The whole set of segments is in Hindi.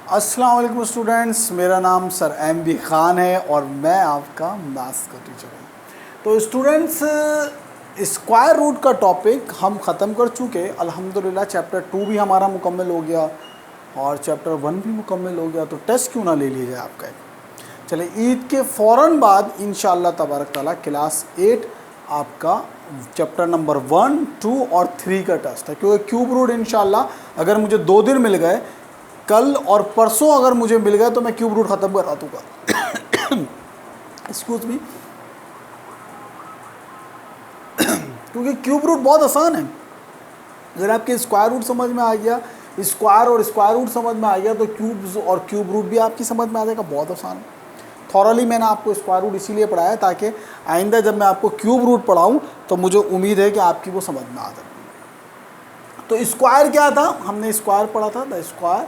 अस्सलाम वालेकुम स्टूडेंट्स, मेरा नाम सर MB ख़ान है और मैं आपका मैथ्स का टीचर हूँ। तो स्टूडेंट्स, स्क्वायर रूट का टॉपिक हम ख़त्म कर चुके अल्हम्दुलिल्लाह। चैप्टर 2 भी हमारा मुकम्मल हो गया और चैप्टर 1 भी मुकम्मल हो गया। तो टेस्ट क्यों ना ले लीजिए आपका। चलिए, ईद के फ़ौरन बाद इंशाअल्लाह तबारक ताला क्लास 8 आपका चैप्टर नंबर 1, 2 और 3 का टेस्ट है। क्योंकि क्यूब रूट इंशाअल्लाह अगर मुझे 2 दिन मिल गए, कल और परसों अगर मुझे मिल गया, तो मैं क्यूब रूट ख़त्म करा दूँगा। Excuse me. क्योंकि क्यूब रूट बहुत आसान है। अगर आपके स्क्वायर रूट समझ में आ गया, स्क्वायर और स्क्वायर रूट समझ में आ गया, तो क्यूब्स और क्यूब रूट भी आपकी समझ में आ जाएगा। बहुत आसान है। थॉरली मैंने आपको स्क्वायर रूट इसीलिए पढ़ाया ताकि आइंदा जब मैं आपको क्यूब रूट पढ़ाऊँ तो मुझे उम्मीद है कि आपकी वो समझ में आ जाए। तो स्क्वायर क्या था, हमने स्क्वायर पढ़ा था। द स्क्वायर,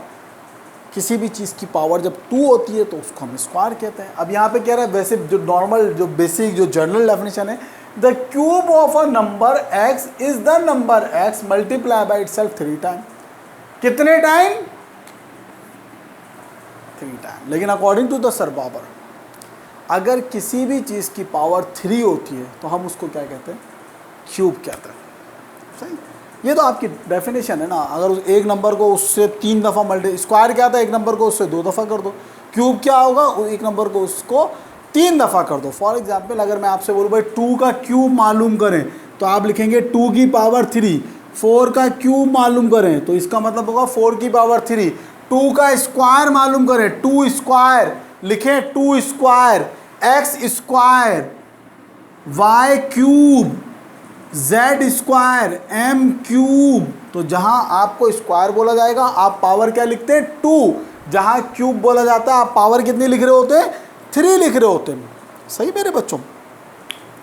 किसी भी चीज़ की पावर जब 2 होती है तो उसको हम स्क्वायर कहते हैं। अब यहाँ पे कह रहा है, वैसे जो नॉर्मल, जो बेसिक, जो जनरल डेफिनेशन है, the cube of a number x is the number x multiply by itself 3 time. कितने टाइम? 3 टाइम। लेकिन according to the sir Babar, अगर किसी भी चीज़ की पावर 3 होती है तो हम उसको क्या कहते हैं? क्यूब कहते हैं। सही, ये तो आपकी डेफिनेशन है ना। अगर उस एक नंबर को उससे 3 दफ़ा मल्टी, स्क्वायर क्या था, एक नंबर को उससे 2 दफ़ा कर दो। क्यूब क्या होगा, एक नंबर को उसको 3 दफ़ा कर दो। फॉर एग्जांपल, अगर मैं आपसे बोलूँ भाई 2 का क्यूब मालूम करें, तो आप लिखेंगे 2 की पावर 3। 4 का क्यूब मालूम करें तो इसका मतलब होगा 4 की पावर 3। 2 का स्क्वायर मालूम करें, 2 स्क्वायर लिखें, 2 square, x square, y cube, z square, m cube. तो जहां आपको स्क्वायर बोला जाएगा आप पावर क्या लिखते हैं? 2। जहां क्यूब बोला जाता है आप पावर कितनी लिख रहे होते हैं? 3 लिख रहे होते हैं। सही मेरे बच्चों?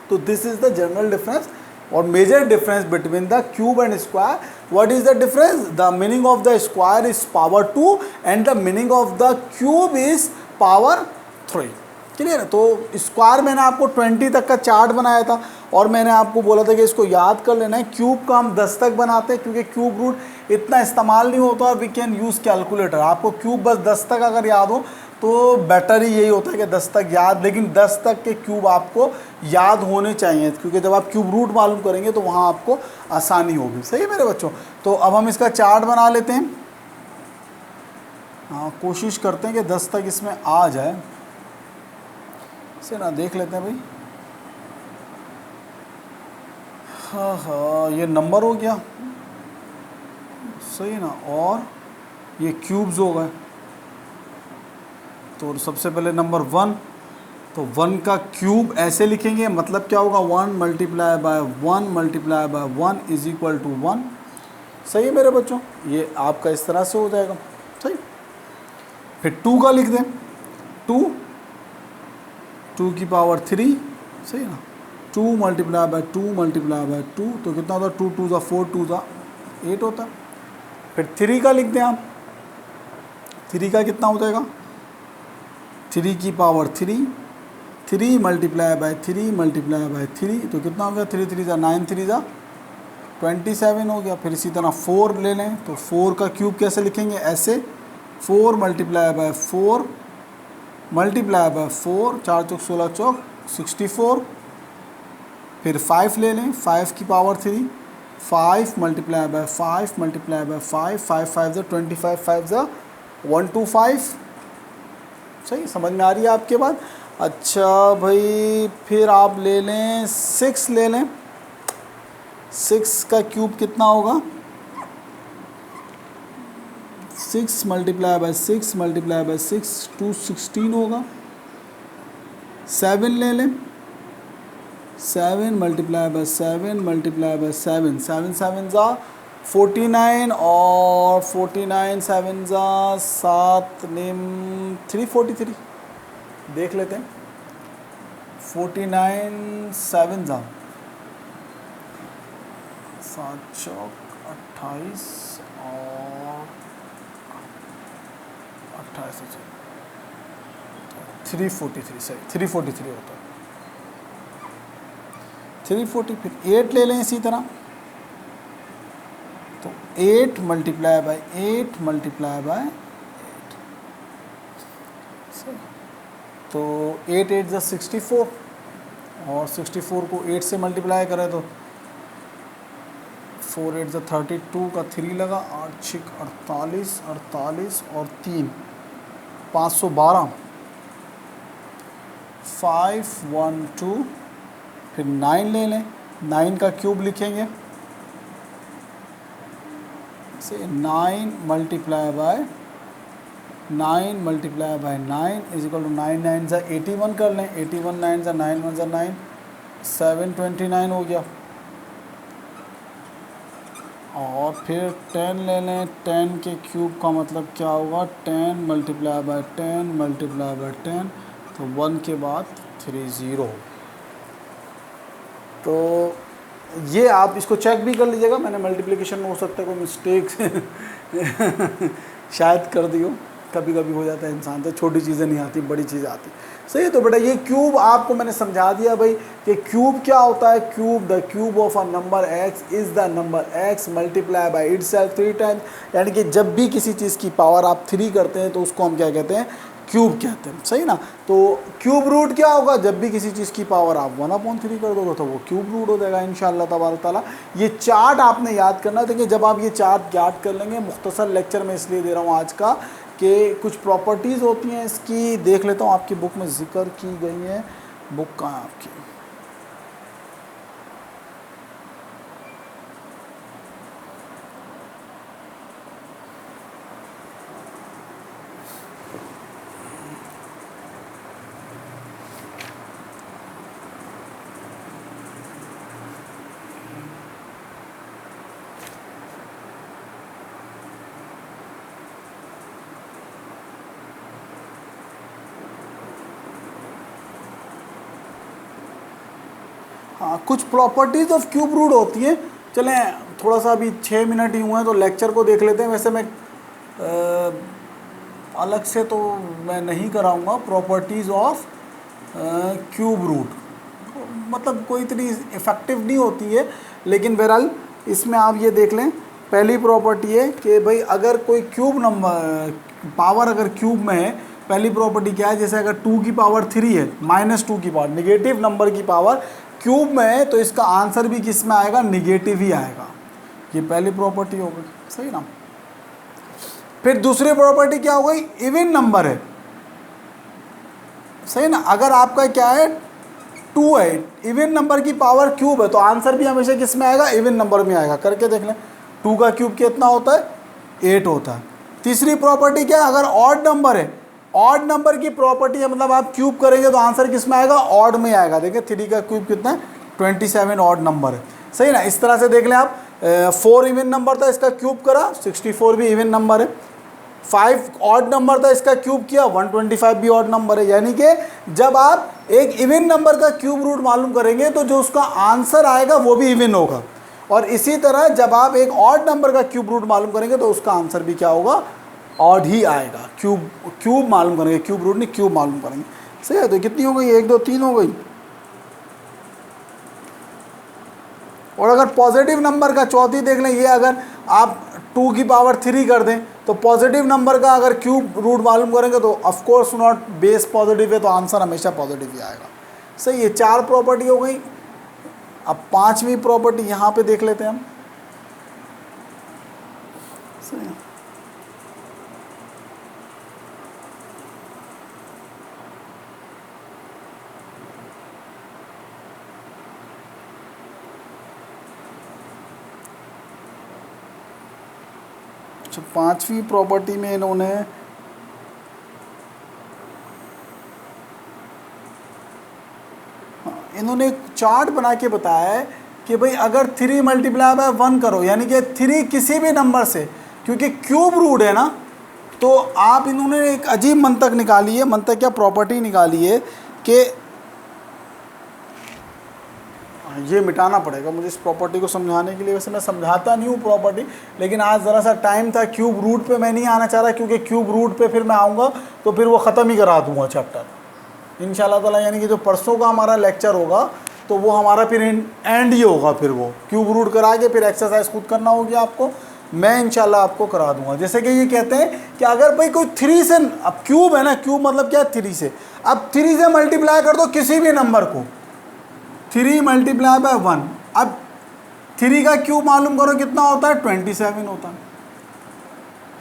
तो this is the general difference और major difference between the cube and square. What is the difference? The meaning of the square is power 2 and the meaning of the cube is power 3। Clear है? तो स्क्वायर मैंने आपको 20 तक का चार्ट बनाया था और मैंने आपको बोला था कि इसको याद कर लेना है। क्यूब का हम 10 तक बनाते हैं क्योंकि क्यूब रूट इतना इस्तेमाल नहीं होता और वी कैन यूज़ कैलकुलेटर। आपको क्यूब बस 10 तक अगर याद हो तो बेटर ही यही होता है कि 10 तक याद, लेकिन 10 तक के क्यूब आपको याद होने चाहिए क्योंकि जब आप क्यूब रूट मालूम करेंगे तो वहाँ आपको आसानी होगी। सही है मेरे बच्चों? तो अब हम इसका चार्ट बना लेते हैं। हाँ, कोशिश करते हैं कि 10 तक इसमें आ जाए। इसे ना देख लेते हैं भाई। हाँ हाँ, ये नंबर हो गया, सही ना, और ये क्यूब्स हो गए। तो सबसे पहले नंबर 1, तो 1 का क्यूब ऐसे लिखेंगे, मतलब क्या होगा? 1 multiply by 1 multiply by 1 is equal to 1। सही है मेरे बच्चों? ये आपका इस तरह से हो जाएगा। सही। फिर 2 का लिख दें, 2 की पावर 3। सही ना? 2 मल्टीप्लाई बाय 2 मल्टीप्लाई बाय 2, तो कितना होता है? 2 2 ज़ा 4, 2 ज़ा 8 होता है। फिर 3 का लिख दें आप, 3 का कितना हो जाएगा? 3 की power 3, 3 multiply by 3 multiply by 3, तो कितना हो गया? 3 3 ज़ा 9, 3 ज़ा 27 हो गया। फिर इसी तरह 4 ले लें, तो 4 का क्यूब कैसे लिखेंगे? ऐसे, 4 मल्टीप्लाई बाय 4 मल्टीप्लाई बाय 4, 4 चौक 16 चौक 64। फिर 5 ले लें, 5 की power 3, 5 multiply by 5 multiply by 5, 5 5 ज़ा 25, 5 ज़ा 125। सही, समझ में आ रही है आपके बात? अच्छा भाई, फिर आप ले लें 6 ले लें। 6 का क्यूब कितना होगा? 6 मल्टीप्लाई बाय 6 मल्टीप्लाई बाय 6, 216 होगा। 7 ले लें, 7 मल्टीप्लाई बाय 7 मल्टीप्लाई बाय 7, 7 7 ज़ा 49 और 49 7 ज़ा 7 निम 343। देख लेते हैं। 49 7 ज़ा 7 चौक 28 और 28 343। सही, 343 होता है। 340। फिर 8 ले लें इसी तरह, 8 मल्टीप्लाई बाय 8 मल्टीप्लाई बाय 8। तो 8 8 ज़ा 64 और 64 को 8 से मल्टीप्लाई करें तो 4 8 ज़ा 32 का 3 लगा, 8 6 48 48 और 3 512 512, फिर 9 ले लें, 9 का क्यूब लिखेंगे से 9 multiply by 9 multiply by 9 is equal to 9 9 ज़ा 81 कर लें, 81 9 ज़ा 9 1 ज़ा 9 729 हो गया। और फिर 10 ले लें, 10 के क्यूब का मतलब क्या होगा 10 मल्टीप्लाई बाय 10 मल्टीप्लाई बाय 10, तो 1 के बाद 30। तो ये आप इसको चेक भी कर लीजिएगा, मैंने मल्टीप्लिकेशन में हो सकता है कोई मिस्टेक शायद कर दी हो, कभी कभी हो जाता है इंसान से, छोटी चीज़ें नहीं आती बड़ी चीज़ आती। सही है। तो बेटा ये क्यूब आपको मैंने समझा दिया भाई कि क्यूब क्या होता है। Cube, the cube of a number x is the number x multiply by itself 3 times, यानी कि जब भी किसी चीज़ की पावर आप 3 करते हैं तो उसको हम क्या कहते हैं, क्यूब कहते हैं। सही ना। तो क्यूब रूट क्या होगा, जब भी किसी चीज़ की पावर आप 1/3 कर दोगे तो वो क्यूब रूट हो जाएगा इंशाअल्लाह तबारक ताला। ये चार्ट आपने याद करना है। देखिए जब आप ये चार्ट याद कर लेंगे, मुख्तसर लेक्चर में इसलिए दे रहा हूँ आज का कि कुछ प्रॉपर्टीज़ होती हैं इसकी, देख लेता हूँ आपकी बुक में जिक्र की गई है। बुक कहाँ है आपकी, हाँ कुछ प्रॉपर्टीज़ ऑफ क्यूब रूट होती हैं। चलें थोड़ा सा अभी 6 मिनट ही हुए हैं तो लेक्चर को देख लेते हैं। वैसे मैं अलग से तो मैं नहीं कराऊंगा प्रॉपर्टीज़ ऑफ क्यूब रूट, मतलब कोई इतनी इफ़ेक्टिव नहीं होती है, लेकिन बहरहाल इसमें आप ये देख लें। पहली प्रॉपर्टी है कि भाई अगर कोई क्यूब नंबर पावर अगर क्यूब में है, पहली प्रॉपर्टी क्या है, जैसे अगर 2 की पावर 3 है, -2 की पावर, निगेटिव नंबर की पावर क्यूब में है तो इसका आंसर भी किस में आएगा, निगेटिव ही आएगा। ये पहली प्रॉपर्टी हो गई। सही ना। फिर दूसरी प्रॉपर्टी क्या हो गई, इवन नंबर है। सही ना। अगर आपका क्या है 2 है, इवन नंबर की पावर क्यूब है तो आंसर भी हमेशा किस में आएगा, इवन नंबर में आएगा। करके देख लें 2 का क्यूब कितना होता है, 8 होता है। तीसरी प्रॉपर्टी क्या है, अगर ऑड नंबर है, ऑड नंबर की प्रॉपर्टी है, मतलब आप क्यूब करेंगे तो आंसर किस में आएगा, ऑड में आएगा। देखिए 3 का क्यूब कितना है, 27 ऑड नंबर है। सही ना। इस तरह से देख लें आप 4 इवन नंबर था, इसका क्यूब करा 64 भी इवन नंबर है। 5 ऑड नंबर था, इसका क्यूब किया 125 भी ऑड नंबर है। यानी कि जब आप एक इवन नंबर का क्यूब रूट मालूम करेंगे तो जो उसका आंसर आएगा वो भी इवन होगा, और इसी तरह जब आप एक ऑड नंबर का क्यूब रूट मालूम करेंगे तो उसका आंसर भी क्या होगा, ऑड ही आएगा। क्यूब मालूम करेंगे, क्यूब रूट नहीं, क्यूब मालूम करेंगे। सही है। तो कितनी हो गई, 1 2 3 हो गई। और अगर पॉजिटिव नंबर का चौथी देख लें, ये अगर आप 2 की पावर 3 कर दें तो पॉजिटिव नंबर का अगर क्यूब रूट मालूम करेंगे तो of course not, base positive है तो आंसर हमेशा पॉजिटिव ही आएगा। सही है। 4 प्रॉपर्टी हो गई। अब 5वीं प्रॉपर्टी यहाँ पे देख लेते हैं हम। सही है। अच्छा 5वीं प्रॉपर्टी में इन्होंने एक चार्ट बना के बताया है कि भाई अगर 3 मल्टीप्लाई बाय 1 करो, यानी कि 3 किसी भी नंबर से, क्योंकि क्यूब रूट है ना, तो आप इन्होंने एक अजीब मंतक निकाली है, मंतक क्या प्रॉपर्टी निकाली है कि ये मिटाना पड़ेगा मुझे इस प्रॉपर्टी को समझाने के लिए। वैसे मैं समझाता नहीं हूँ प्रॉपर्टी, लेकिन आज ज़रा सा टाइम था, क्यूब रूट पे मैं नहीं आना चाह रहा, क्योंकि क्यूब रूट पे फिर मैं आऊँगा तो फिर वो ख़त्म ही करा दूँगा चैप्टर इंशाल्लाह ताला। यानी कि जो परसों का हमारा लेक्चर होगा तो वो हमारा फिर एंड ही होगा, फिर वो क्यूब रूट करा के फिर एक्सरसाइज खुद करना होगी आपको। मैं इंशाल्लाह आपको करा दूंगा। जैसे कि ये कहते हैं कि अगर भाई कोई 3 से, अब क्यूब है ना, क्यूब मतलब क्या है 3 से, अब 3 से मल्टीप्लाई कर दो किसी भी नंबर को, 3 मल्टीप्लाई बाय 1, अब 3 का क्यूब मालूम करो कितना होता है, 27 होता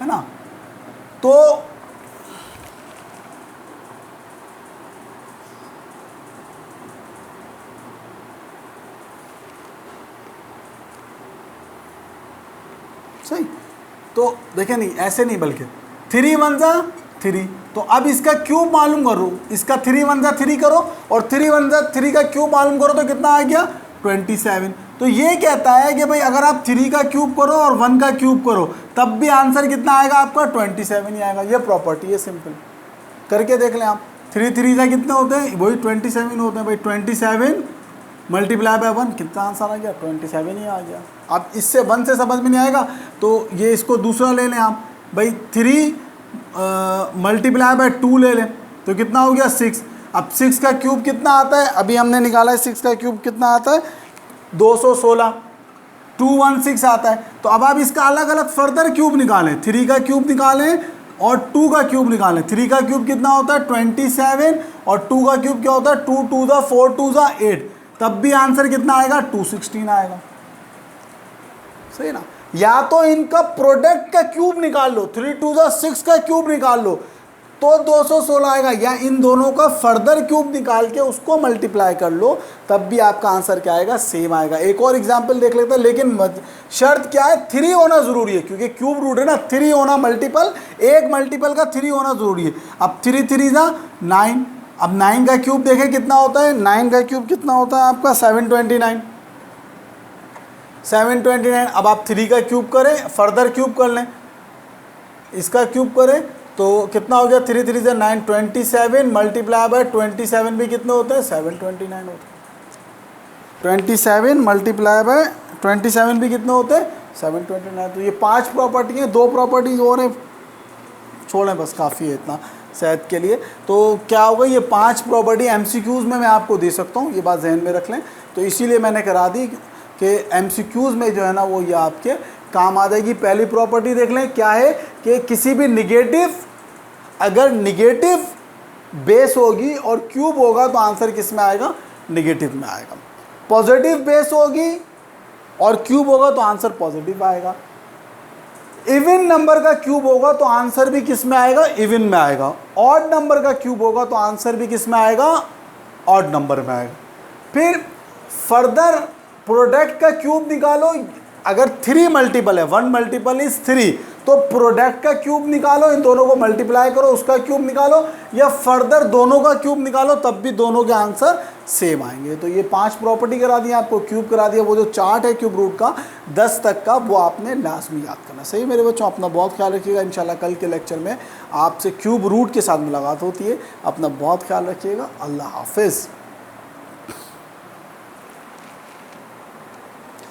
है ना। तो सही, तो देखें नहीं ऐसे नहीं, बल्कि 3 1 जा 3, तो अब इसका क्यूब मालूम करो, इसका 3 1 जा 3 करो और 3 1 जा 3 का क्यूब मालूम करो तो कितना आ गया 27। तो ये कहता है कि भाई अगर आप 3 का क्यूब करो और 1 का क्यूब करो तब भी आंसर कितना आएगा आपका 27 ही आएगा। ये प्रॉपर्टी है, सिंपल करके देख लें आप। 3 3 जा कितने होते हैं, वही 27 होते हैं भाई। 27 मल्टीप्लाई बाय 1 कितना आंसर आ गया 27 ही आ गया। अब इससे 1 से समझ में नहीं आएगा तो ये इसको दूसरा ले लें आप भाई, 3 मल्टीप्लाई बाय 2 ले लें तो कितना हो गया 6। अब 6 का क्यूब कितना आता है, अभी हमने निकाला है 6 का क्यूब कितना आता है 216, 216 आता है। तो अब आप इसका अलग अलग फर्दर क्यूब निकालें, 3 का क्यूब निकालें और 2 का क्यूब निकालें। 3 का क्यूब कितना होता है 27 और 2 का क्यूब क्या होता है 2 2 जा 4 2 जा 8, तब भी आंसर कितना आएगा 216 आएगा। सही ना। या तो इनका प्रोडक्ट का क्यूब निकाल लो, 3 2 जा 6 का क्यूब निकाल लो तो 216 आएगा, या इन दोनों का फर्दर क्यूब निकाल के उसको मल्टीप्लाई कर लो तब भी आपका आंसर क्या आएगा सेम आएगा। एक और एग्जांपल देख लेते हैं, लेकिन शर्त क्या है 3 होना ज़रूरी है, क्योंकि क्यूब रूट है ना, 3 होना मल्टीपल, एक मल्टीपल का 3 होना ज़रूरी है। अब 3 3 जा 9, अब 9 का क्यूब देखें कितना होता है, 9 का क्यूब कितना होता है आपका 729, 729। अब आप 3 का क्यूब करें, फर्दर क्यूब कर लें, इसका क्यूब करें तो कितना हो गया 3 3 से 9, 27 मल्टीप्लाई बाय 27 भी कितने होते हैं 729 होते हैं। 27 मल्टीप्लाई बाय 27 भी कितने होते हैं 729। तो ये 5 प्रॉपर्टी हैं, 2 प्रॉपर्टीज और हैं, छोड़ें बस काफ़ी है इतना सेहत के लिए। तो क्या होगा, ये 5 प्रॉपर्टी MCQs में मैं आपको दे सकता हूँ, ये बात जहन में रख लें। तो इसीलिए मैंने करा दी कि MCQs में जो है ना वो ये आपके काम आ जाएगी। पहली प्रॉपर्टी देख लें क्या है कि किसी भी निगेटिव, अगर निगेटिव बेस होगी और क्यूब होगा तो आंसर किस में आएगा निगेटिव में आएगा। पॉजिटिव बेस होगी और क्यूब होगा तो आंसर पॉजिटिव आएगा। इवन नंबर का क्यूब होगा तो आंसर भी किस में आएगा इवन में आएगा। ऑड नंबर का क्यूब होगा तो आंसर भी किस में आएगा ऑड नंबर में आएगा। फिर फर्दर प्रोडक्ट का क्यूब निकालो, अगर 3 मल्टीपल है, 1 मल्टीपल इज 3, तो प्रोडक्ट का क्यूब निकालो, इन दोनों को मल्टीप्लाई करो, उसका क्यूब निकालो, या फर्दर दोनों का क्यूब निकालो, तब भी दोनों के आंसर सेम आएंगे। तो ये 5 प्रॉपर्टी करा दी आपको, क्यूब करा दिया। वो जो चार्ट है क्यूब रूट का 10 तक का, वो आपने लाजमी याद करना। सही मेरे बच्चों, अपना बहुत ख्याल रखिएगा। इंशाल्लाह कल के लेक्चर में आपसे क्यूब रूट के साथ मुलाकात होती है। अपना बहुत ख्याल रखिएगा। अल्लाह हाफिज़।